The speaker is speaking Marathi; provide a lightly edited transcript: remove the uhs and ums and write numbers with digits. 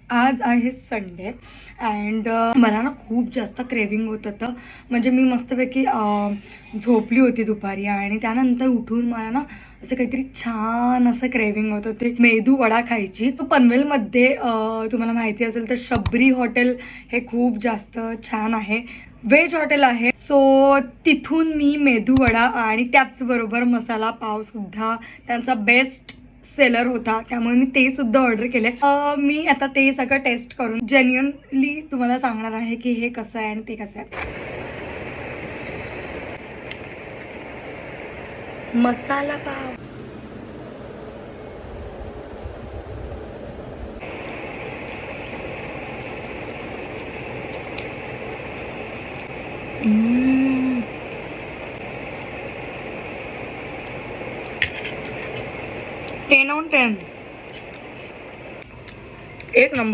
आज आहे संडे अँड मला ना खूप जास्त क्रेविंग होत होतं. म्हणजे मी मस्तपैकी झोपली होती दुपारी आणि त्यानंतर उठून मला ना असं काहीतरी छान असं क्रेविंग होत होते. मेदू वडा खायची. तो पनवेलमध्ये तुम्हाला माहिती असेल तर शबरी हॉटेल हे खूप जास्त छान आहे. व्हेज हॉटेल आहे. सो तिथून मी मेदू वडा आणि त्याचबरोबर मसाला पाव सुद्धा त्यांचा बेस्ट सेलर होता, त्यामुळे मी ते सुद्धा ऑर्डर केले. मी आता ते सगळं टेस्ट करून जेन्युअनली तुम्हाला सांगणार आहे की हे कसं आहे आणि ते कसं आहे. मसाला पाव हम्म. 10 on 10 एक नंबर.